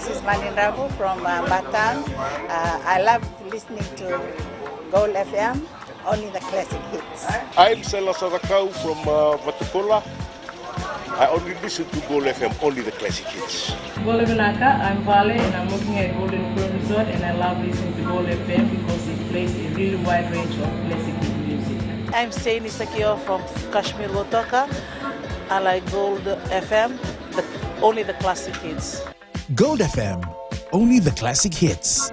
This is Maninrabu from Batam. I love listening to Gold FM, only the classic hits. I'm Selasaracau from Vatukola. I only listen to Gold FM, only the classic hits. Gold Naka, I'm Vale and I'm working at Golden Pro Resort and I love listening to Gold FM because it plays a really wide range of classic music. I'm Saini Sakio from Kashmir Wotoka. I like Gold FM, but only the classic hits. Gold FM, only the classic hits.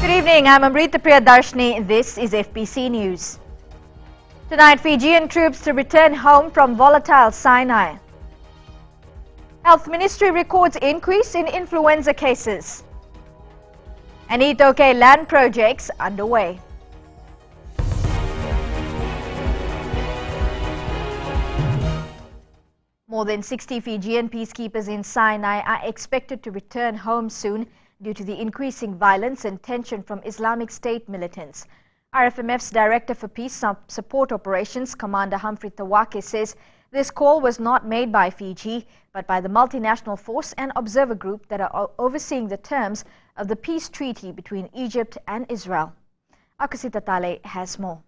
Good evening, I'm Amrita Priyadarshini. This is FBC News. Tonight, Fijian troops to return home from volatile Sinai. Health Ministry records increase in influenza cases. And Itoke land projects underway. More than 60 Fijian peacekeepers in Sinai are expected to return home soon due to the increasing violence and tension from Islamic State militants. RFMF's Director for Peace Support Operations, Commander Humphrey Tawake, says this call was not made by Fiji, but by the multinational force and observer group that are overseeing the terms of the peace treaty between Egypt and Israel. Akasita Tale has more.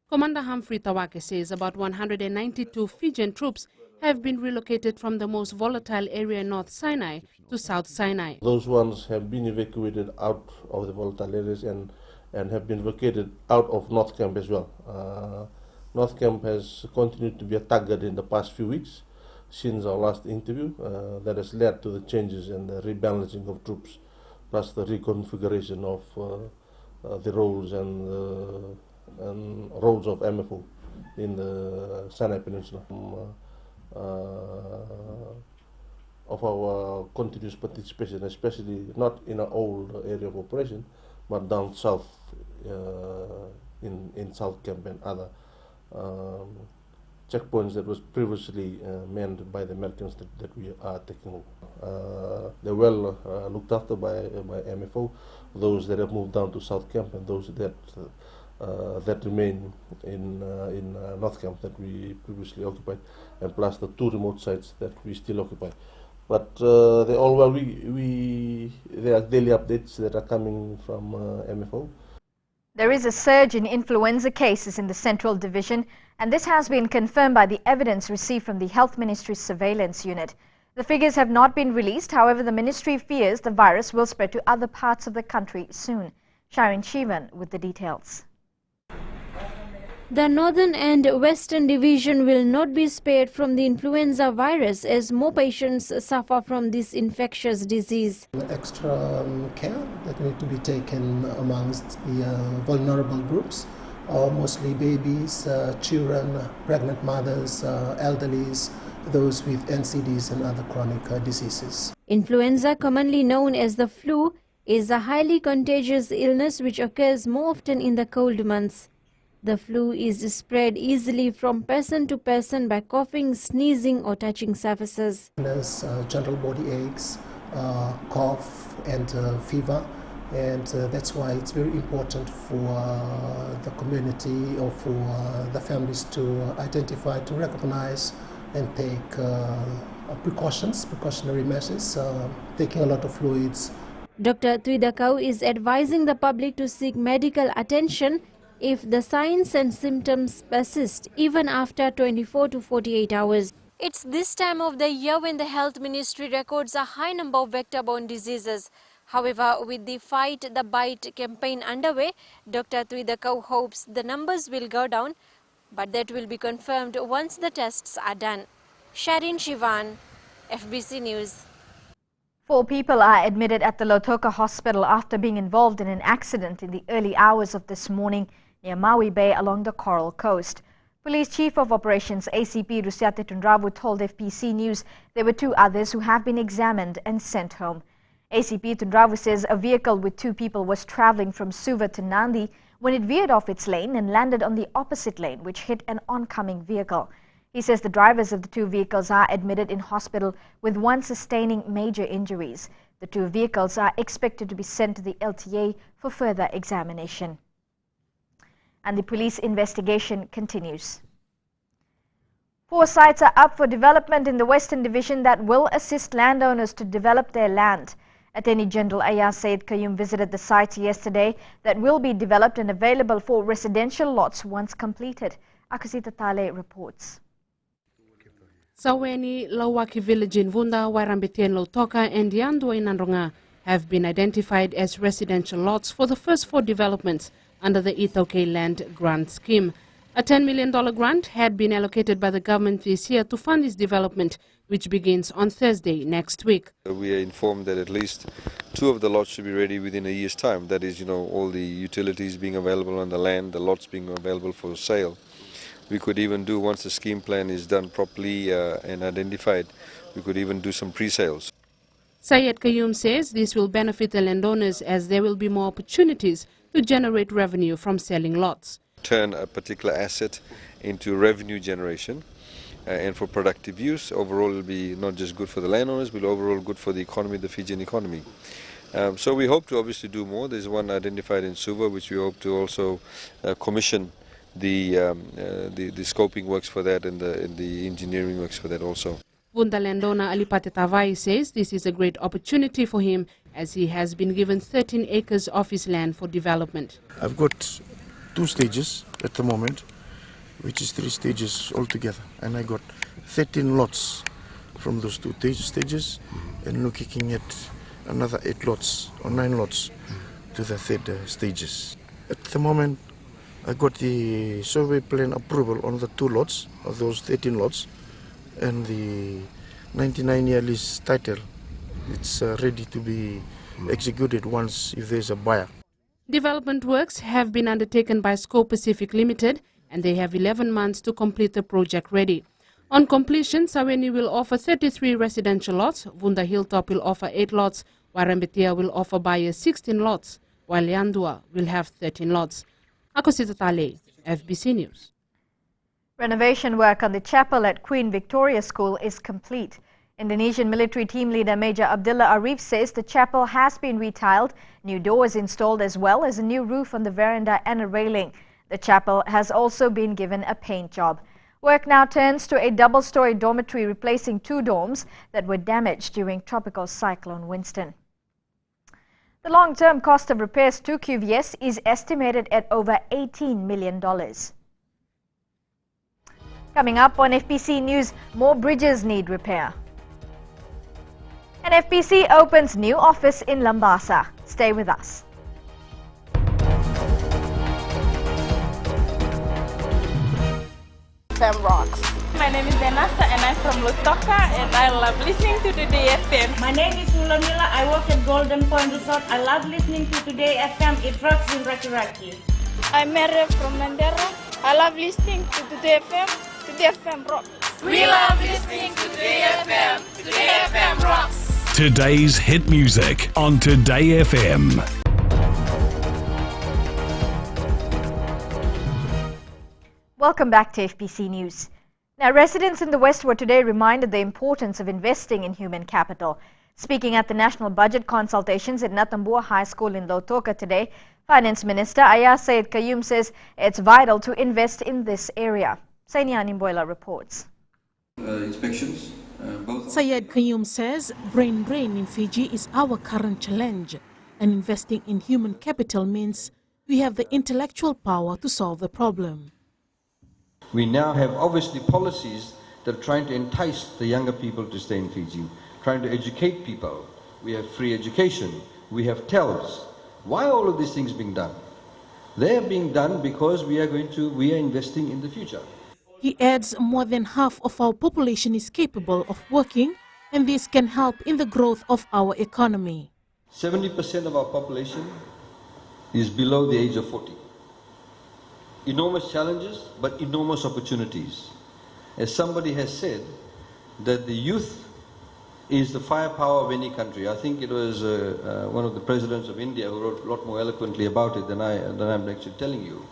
Commander Humphrey Tawake says about 192 Fijian troops have been relocated from the most volatile area in North Sinai to South Sinai. Those ones have been evacuated out of the volatile areas and have been located out of North Camp as well. North Camp has continued to be a target in the past few weeks since our last interview. That has led to the changes and the rebalancing of troops, plus the reconfiguration of the roles and roles of MFO in the Sinai Peninsula. Of our continuous participation, especially not in our old area of operation, but down south in South Camp and other checkpoints that was previously manned by the Americans that we are taking over. They're well looked after by MFO, those that have moved down to South Camp and those that remain in North Camp that we previously occupied, and plus the two remote sites that we still occupy. But they're all well. There are daily updates that are coming from MFO. There is a surge in influenza cases in the Central Division, and this has been confirmed by the evidence received from the Health Ministry's surveillance unit. The figures have not been released. However, the ministry fears the virus will spread to other parts of the country soon. Sharon Shivan with the details. The Northern and Western Division will not be spared from the influenza virus as more patients suffer from this infectious disease. Extra care that need to be taken amongst the vulnerable groups, mostly babies, children, pregnant mothers, elderlies, those with NCDs and other chronic diseases. Influenza, commonly known as the flu, is a highly contagious illness which occurs more often in the cold months. The flu is spread easily from person to person by coughing, sneezing or touching surfaces. There's general body aches, cough and fever, and that's why it's very important for the community or for the families to identify, to recognize and take precautionary measures, taking a lot of fluids. Dr. Tuidakau is advising the public to seek medical attention if the signs and symptoms persist even after 24 to 48 hours. It's this time of the year when the Health Ministry records a high number of vector-borne diseases. However, with the Fight the Bite campaign underway, Dr. Tuidakau hopes the numbers will go down, but that will be confirmed once the tests are done. Sharin Shivan, FBC News. 4 people are admitted at the Lautoka Hospital after being involved in an accident in the early hours of this morning near Maui Bay along the Coral Coast. Police Chief of Operations ACP Rusiate Tundravu told FBC News there were 2 others who have been examined and sent home. ACP Tundravu says a vehicle with 2 people was travelling from Suva to Nandi when it veered off its lane and landed on the opposite lane, which hit an oncoming vehicle. He says the drivers of the 2 vehicles are admitted in hospital with one sustaining major injuries. The 2 vehicles are expected to be sent to the LTA for further examination. And the police investigation continues. 4 sites are up for development in the Western Division that will assist landowners to develop their land. Attorney General Ayah Said Qayyum visited the sites yesterday that will be developed and available for residential lots once completed. Akasita Tale reports. Saweni, Lawaki Village in Vunda, Wairambitian Lautoka and Yandua in Nandronga have been identified as residential lots for the first 4 developments under the Itoke Land Grant Scheme. A $10 million grant had been allocated by the government this year to fund this development, which begins on Thursday next week. We are informed that at least 2 of the lots should be ready within a year's time. That is, all the utilities being available on the land, the lots being available for sale. We could even do, once the scheme plan is done properly and identified, we could even do some pre-sales. Syed Qayyum says this will benefit the landowners as there will be more opportunities to generate revenue from selling lots. Turn a particular asset into revenue generation and for productive use. Overall, it will be not just good for the landowners, but overall good for the economy, the Fijian economy. So we hope to obviously do more. There's one identified in Suva, which we hope to also commission the scoping works for that and the engineering works for that also. Vunda landowner Alipate Tavai says this is a great opportunity for him as he has been given 13 acres of his land for development. I've got 2 stages at the moment, which is 3 stages altogether, and I got 13 lots from those 2 stages, and looking at another 8 lots or 9 lots to the 3rd stages. At the moment, I got the survey plan approval on the 2 lots of those 13 lots, and the 99-year lease title. It's ready to be executed once if there's a buyer. Development works have been undertaken by Scope Pacific Limited and they have 11 months to complete the project ready. On completion, Saweni will offer 33 residential lots, Vunda Hilltop will offer 8 lots, Warambetia will offer buyers 16 lots, while Yandua will have 13 lots. Akosita Tale, FBC News. Renovation work on the chapel at Queen Victoria School is complete. Indonesian military team leader Major Abdullah Arif says the chapel has been retiled, new doors installed as well as a new roof on the veranda and a railing. The chapel has also been given a paint job. Work now turns to a double-story dormitory replacing 2 dorms that were damaged during Tropical Cyclone Winston. The long-term cost of repairs to QVS is estimated at over $18 million. Coming up on FPC News, more bridges need repair. And FPC opens new office in Labasa. Stay with us. FM rocks. My name is Denasa and I'm from Lutoka and I love listening to Today FM. My name is Ulamila. I work at Golden Point Resort. I love listening to Today FM. It rocks in Raki Raki. I'm Mary from Mandera. I love listening to Today FM. Today FM rocks. We love listening to Today FM. Today FM rocks. Today's hit music on Today FM. Welcome back to FPC News. Now, residents in the West were today reminded the importance of investing in human capital. Speaking at the National Budget Consultations at Natambua High School in Lautoka today, Finance Minister Ayah Said Qayyum says it's vital to invest in this area. Sainian Imboila reports. Inspections. Syed Qayyum says brain drain in Fiji is our current challenge, and investing in human capital means we have the intellectual power to solve the problem. We now have obviously policies that are trying to entice the younger people to stay in Fiji, trying to educate people. We have free education, we have TELS. Why are all of these things being done? They are being done because we are investing in the future. He adds more than half of our population is capable of working, and this can help in the growth of our economy. 70% of our population is below the age of 40. Enormous challenges, but enormous opportunities. As somebody has said, that the youth is the firepower of any country. I think it was one of the presidents of India who wrote a lot more eloquently about it than I'm actually telling you.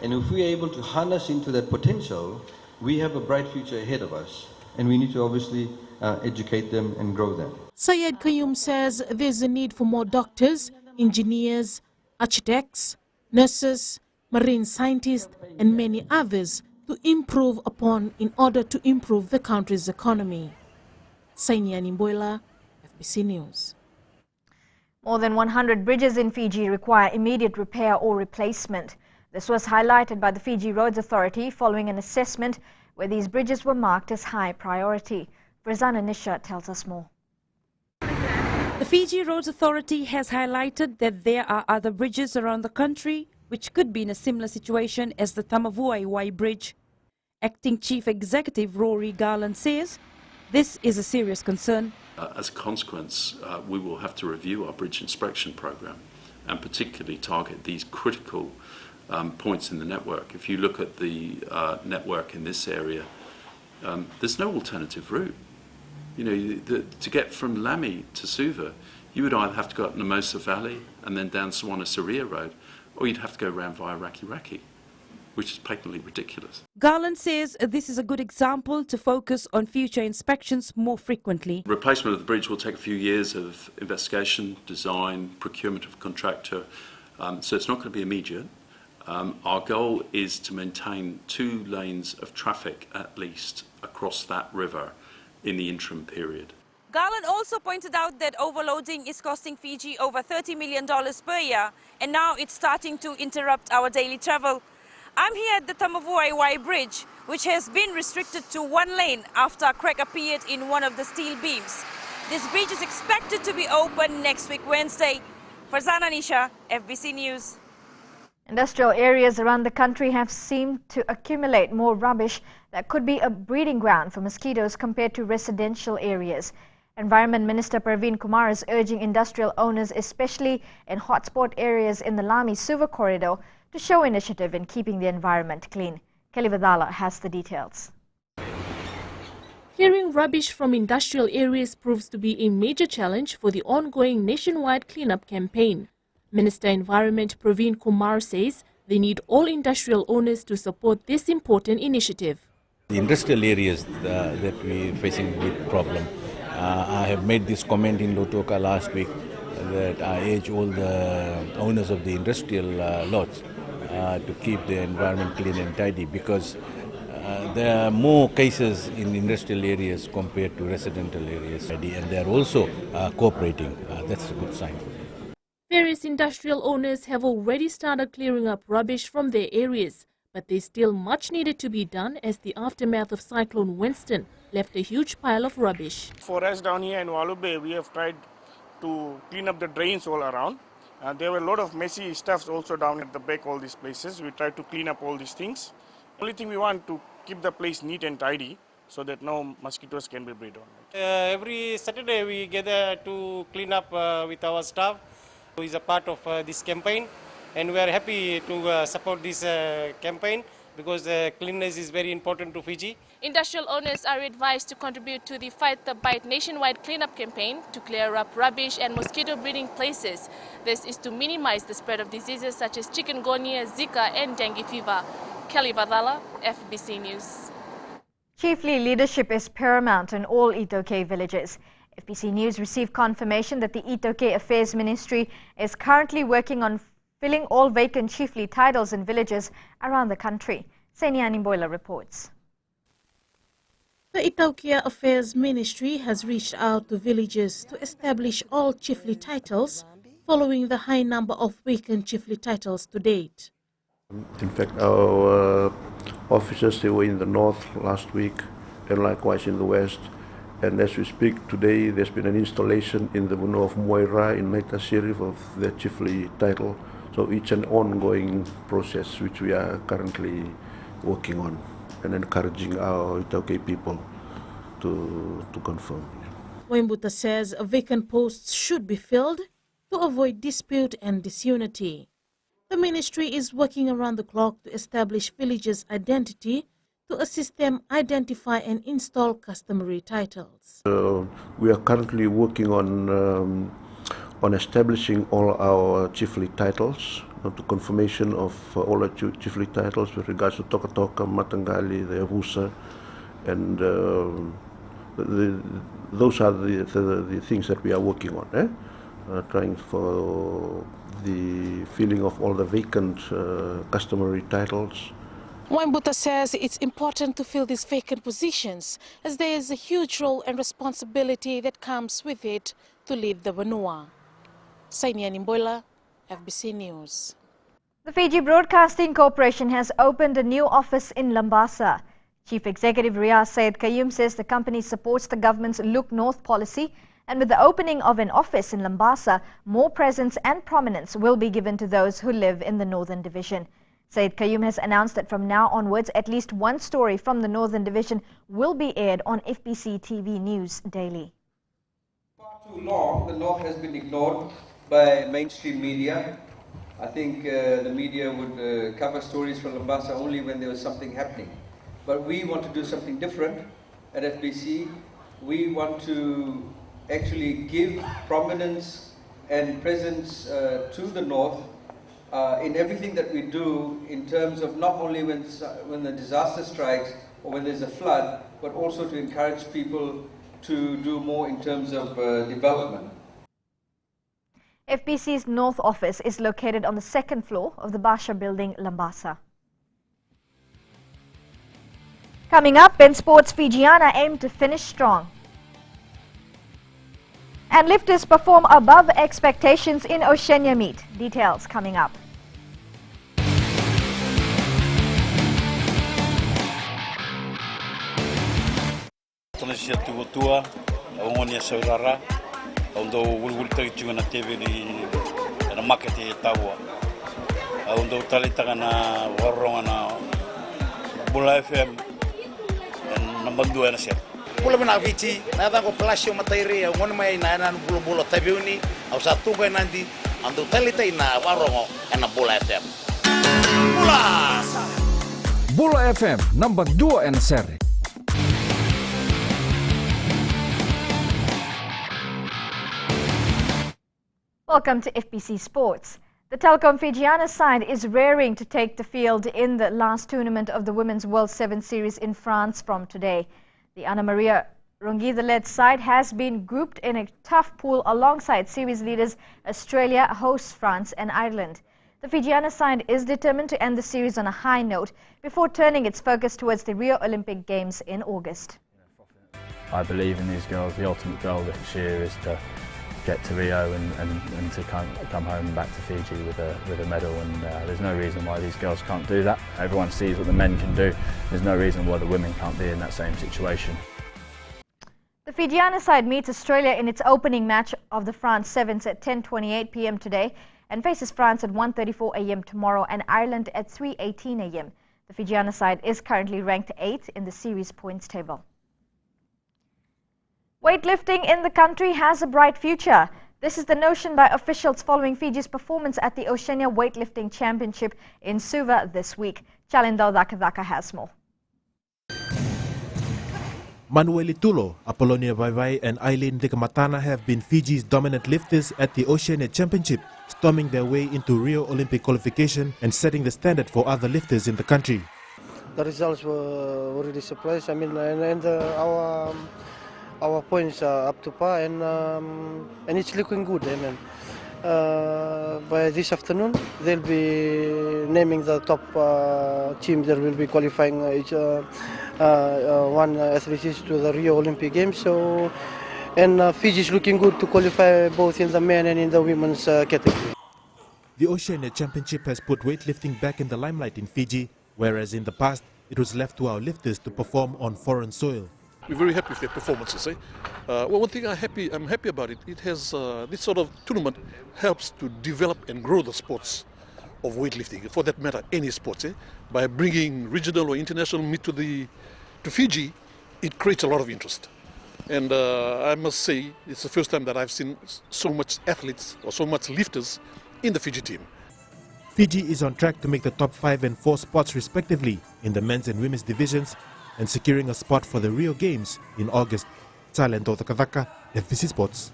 And if we are able to harness into that potential, we have a bright future ahead of us. And we need to obviously educate them and grow them. Syed Kayum says there's a need for more doctors, engineers, architects, nurses, marine scientists, and many others to improve upon in order to improve the country's economy. Sainia Nimboila, FBC News. More than 100 bridges in Fiji require immediate repair or replacement. This was highlighted by the Fiji Roads Authority following an assessment where these bridges were marked as high priority. Verzana Nisha tells us more. The Fiji Roads Authority has highlighted that there are other bridges around the country which could be in a similar situation as the Tamavuaiwai Bridge. Acting Chief Executive Rory Garland says this is a serious concern. As a consequence, we will have to review our bridge inspection program and particularly target these critical points in the network. If you look at the network in this area, there's no alternative route. You know, to get from Lamy to Suva, you would either have to go up Namosa Valley and then down Sawana-Saria Road, or you'd have to go around via Raki, which is patently ridiculous. Garland says this is a good example to focus on future inspections more frequently. Replacement of the bridge will take a few years of investigation, design, procurement of contractor, so it's not going to be immediate. Our goal is to maintain 2 lanes of traffic at least across that river in the interim period. Garland also pointed out that overloading is costing Fiji over $30 million per year, and now it's starting to interrupt our daily travel. I'm here at the Tamavuaiwai Bridge, which has been restricted to 1 lane after a crack appeared in one of the steel beams. This bridge is expected to be open next week Wednesday. Farzana Nisha, FBC News. Industrial areas around the country have seemed to accumulate more rubbish that could be a breeding ground for mosquitoes compared to residential areas. Environment Minister Praveen Kumar is urging industrial owners, especially in hotspot areas in the Lamy-Suva corridor, to show initiative in keeping the environment clean. Kelly Vadala has the details. Clearing rubbish from industrial areas proves to be a major challenge for the ongoing nationwide cleanup campaign. Minister Environment Praveen Kumar says they need all industrial owners to support this important initiative. The industrial areas that we are facing a big problem. I have made this comment in Lautoka last week that I urge all the owners of the industrial lots to keep the environment clean and tidy, because there are more cases in industrial areas compared to residential areas, and they are also cooperating. That's a good sign. Various industrial owners have already started clearing up rubbish from their areas, but there's still much needed to be done as the aftermath of Cyclone Winston left a huge pile of rubbish. For us down here in Walu Bay, we have tried to clean up the drains all around. There were a lot of messy stuffs also down at the back, all these places. We tried to clean up all these things. Only thing we want to keep the place neat and tidy so that no mosquitoes can be bred on it. Every Saturday we gather to clean up with our staff, who is a part of this campaign, and we are happy to support this campaign because cleanliness is very important to Fiji. Industrial owners are advised to contribute to the Fight the Bite nationwide cleanup campaign to clear up rubbish and mosquito breeding places. This is to minimize the spread of diseases such as chikungunya, Zika and dengue fever. Kelly Vadala, FBC News. Chiefly, leadership is paramount in all Itoke villages. FBC News received confirmation that the Itoke Affairs Ministry is currently working on filling all vacant chiefly titles in villages around the country. Seniani Boiler reports. The Itoke Affairs Ministry has reached out to villages to establish all chiefly titles following the high number of vacant chiefly titles to date. In fact, our officers, they were in the north last week and likewise in the west. And as we speak today, there's been an installation in the Vuno of Moira in Naita Sheriff of the chiefly title. So it's an ongoing process which we are currently working on and encouraging our Itoke people to confirm. Wembuta says vacant posts should be filled to avoid dispute and disunity. The ministry is working around the clock to establish villages' identity to assist them identify and install customary titles. We are currently working on establishing all our chiefly titles, to confirmation of all our chiefly titles with regards to Toka Toka, Matangali, the Avusa, and those are the things that we are working on. Trying for the filling of all the vacant customary titles. Wambuta says it's important to fill these vacant positions as there is a huge role and responsibility that comes with it to lead the Vanua. Sainia Nimboila, FBC News. The Fiji Broadcasting Corporation has opened a new office in Labasa. Chief Executive Riaz Said Qayyum says the company supports the government's Look North policy, and with the opening of an office in Labasa, more presence and prominence will be given to those who live in the Northern Division. Said Qayyum has announced that from now onwards, at least one story from the Northern Division will be aired on FBC TV News daily. For too long, the North has been ignored by mainstream media. I think the media would cover stories from Labasa only when there was something happening. But we want to do something different at FBC. We want to actually give prominence and presence to the North in everything that we do, in terms of not only when the disaster strikes or when there's a flood, but also to encourage people to do more in terms of development. FBC's North Office is located on the second floor of the Basha building, Labasa. Coming up, in sports, Fijiana aim to finish strong. And lifters perform above expectations in Oceania meet. Details coming up. Pula mana Fiji, nada ko plasio materi, ngon mai na nan bulu tabiuni, au satu ko nanti andu talita ina warongo ena Bula FM. Bula FM number 2 en seri. Welcome to FBC Sports. The Telecom Fijiana side is raring to take the field in the last tournament of the Women's World 7 Series in France from today. The Ana Maria Ronguida-led side has been grouped in a tough pool alongside series leaders Australia, hosts France and Ireland. The Fijiana side is determined to end the series on a high note before turning its focus towards the Rio Olympic Games in August. I believe in these girls. The ultimate goal this year is to get to Rio and to come home back to Fiji with a medal, and there's no reason why these girls can't do that. Everyone sees what the men can do. There's no reason why the women can't be in that same situation. The Fijiana side meets Australia in its opening match of the France Sevens at 10:28 p.m. today and faces France at 1:34 a.m. tomorrow and Ireland at 3:18 a.m. The Fijiana side is currently ranked 8th in the series points table. Weightlifting in the country has a bright future. This is the notion by officials following Fiji's performance at the Oceania Weightlifting Championship in Suva this week. Chalindao Dakadaka has more. Manuel Itulo, Apollonia Vaivai and Eileen Dikamatana have been Fiji's dominant lifters at the Oceania Championship, storming their way into Rio Olympic qualification and setting the standard for other lifters in the country. The results were already surprised. I mean, our points are up to par, and it's looking good. I mean, by this afternoon, they'll be naming the top team that will be qualifying one athlete to the Rio Olympic Games. So, and Fiji is looking good to qualify both in the men and in the women's category. The Oceania Championship has put weightlifting back in the limelight in Fiji, whereas in the past it was left to our lifters to perform on foreign soil. We're very happy with their performances. Well, one thing I'm happy about it. It has this sort of tournament helps to develop and grow the sports of weightlifting. For that matter, any sports. By bringing regional or international meet to Fiji, it creates a lot of interest. And I must say, it's the first time that I've seen so much athletes or so much lifters in the Fiji team. Fiji is on track to make the top 5 and 4 spots respectively in the men's and women's divisions, and securing a spot for the Rio Games in August. Talento Takavaka, FBC Sports.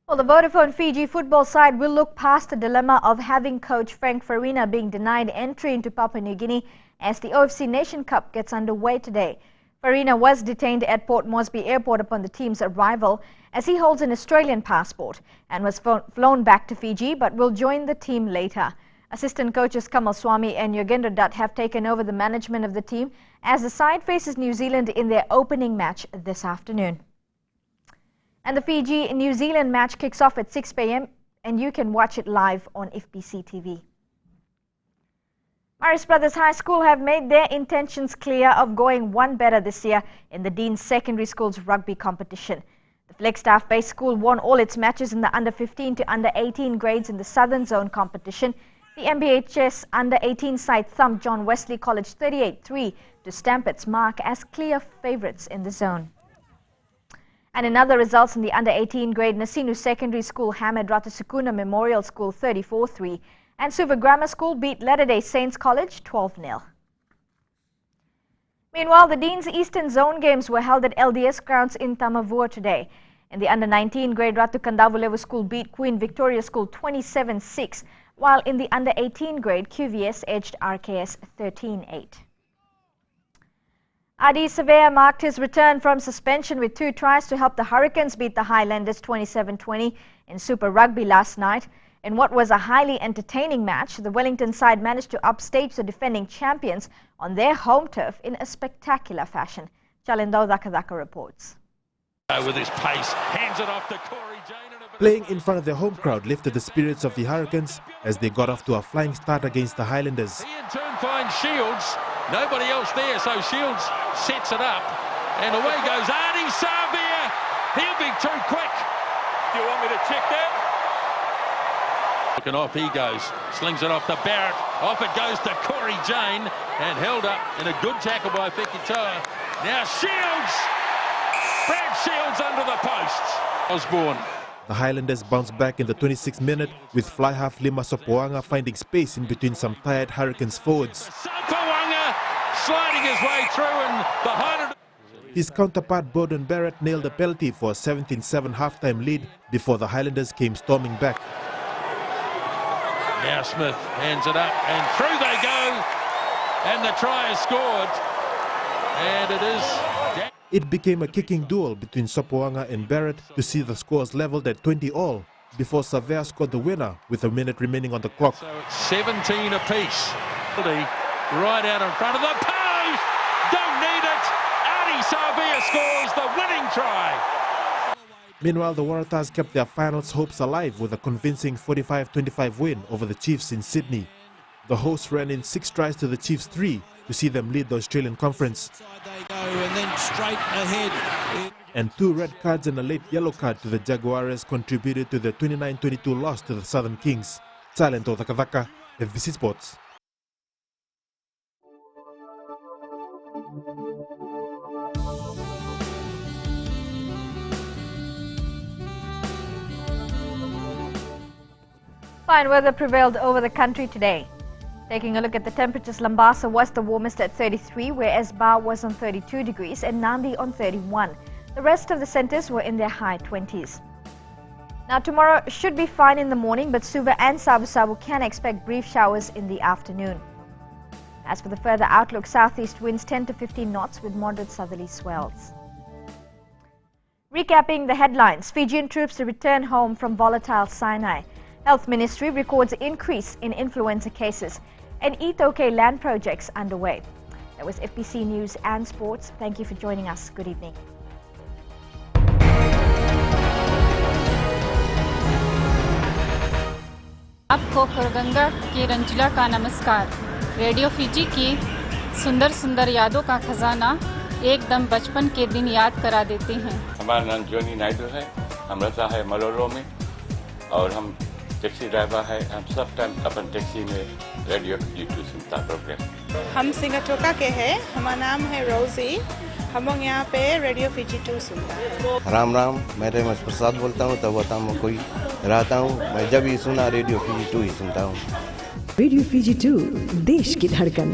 Well, the Vodafone Fiji football side will look past the dilemma of having coach Frank Farina being denied entry into Papua New Guinea as the OFC Nation Cup gets underway today. Farina was detained at Port Moresby Airport upon the team's arrival as he holds an Australian passport and was flown back to Fiji but will join the team later. Assistant coaches Kamal Swami and Yogendra Dutt have taken over the management of the team as the side faces New Zealand in their opening match this afternoon. And the Fiji-New Zealand match kicks off at 6 p.m. and you can watch it live on FBC TV. Marist Brothers High School have made their intentions clear of going one better this year in the Dean's Secondary School's rugby competition. The Flagstaff-based school won all its matches in the under-15 to under-18 grades in the Southern Zone competition. The MBHS under-18 side thumped John Wesley College 38-3 to stamp its mark as clear favourites in the zone. And in other results in the under-18 grade, Nasinu Secondary School hammered Ratasukuna Memorial School 34-3 and Suva Grammar School beat Latter-day Saints College 12-0. Meanwhile, the Dean's Eastern Zone games were held at LDS grounds in Tamavua today. In the under-19 grade, Ratu Kandavulevu School beat Queen Victoria School 27-6, while in the under-18 grade, QVS edged RKS 13-8. Adi Savea marked his return from suspension with 2 tries to help the Hurricanes beat the Highlanders 27-20 in Super Rugby last night. In what was a highly entertaining match, the Wellington side managed to upstage the defending champions on their home turf in a spectacular fashion. Chalindo Dakadaka reports. With his pace, hands it off to Corey Jane. Playing in front of their home crowd lifted the spirits of the Hurricanes as they got off to a flying start against the Highlanders. He in turn finds Shields. Nobody else there, so Shields sets it up. And away goes Adi Savea. He'll be too quick. Do you want me to check that? Looking off he goes. Slings it off to Barrett. Off it goes to Corey Jane. And held up in a good tackle by Fekitoa. Now Shields. Brad Shields under the posts. Osborne. The Highlanders bounced back in the 26th minute with fly half Lima Sopoanga finding space in between some tired Hurricanes forwards. Sopoanga sliding his way through and behind it. His counterpart Bowden Barrett nailed a penalty for a 17-7 halftime lead before the Highlanders came storming back. Now Smith hands it up and through they go and the try is scored and it is... It became a kicking duel between Sopoanga and Barrett to see the scores levelled at 20-all before Savea scored the winner with a minute remaining on the clock. So it's 17 apiece. Right out in front of the post! Don't need it! Adi Savea scores the winning try! Meanwhile, the Waratahs kept their finals hopes alive with a convincing 45-25 win over the Chiefs in Sydney. The hosts ran in 6 tries to the Chiefs' 3 to see them lead the Australian Conference. And then straight ahead. And 2 red cards and a late yellow card to the Jaguares contributed to the 29-22 loss to the Southern Kings. Talento Takavaka, FBC Sports. Fine weather prevailed over the country today. Taking a look at the temperatures, Labasa was the warmest at 33, whereas Ba was on 32 degrees and Nandi on 31. The rest of the centres were in their high 20s. Now tomorrow should be fine in the morning, but Suva and Savu Savu can expect brief showers in the afternoon. As for the further outlook, southeast winds 10 to 15 knots with moderate southerly swells. Recapping the headlines, Fijian troops to return home from volatile Sinai. Health Ministry records increase in influenza cases and Itoke land projects underway. That was FBC News and Sports. Thank you for joining us. Good evening. आपको खुरगंगा की रंजिला का नमस्कार। Radio Fiji की सुंदर सुंदर यादों का खजाना एकदम बचपन के दिन याद करा देते हैं। हमारा नाम जोनी नायडू है, हम रहता है मलोलो में और हम टैक्सी ड्राइवर है। हम सब टाइम अपन टैक्सी में रेडियो फिजी 2 सुनता प्रोग्राम। हम सिंगाटोका के हैं, हमारा नाम है रोजी। हम लोग यहाँ पे रेडियो फिजी 2 सुनता है। राम राम, मैं रेमस प्रसाद बोलता हूँ, तब होता मैं कोई रहता हूँ। मैं जब भी सुना रेडियो फिजी 2 ही सुनता हूँ। रेडियो फिजी 2 देश की धड़कन।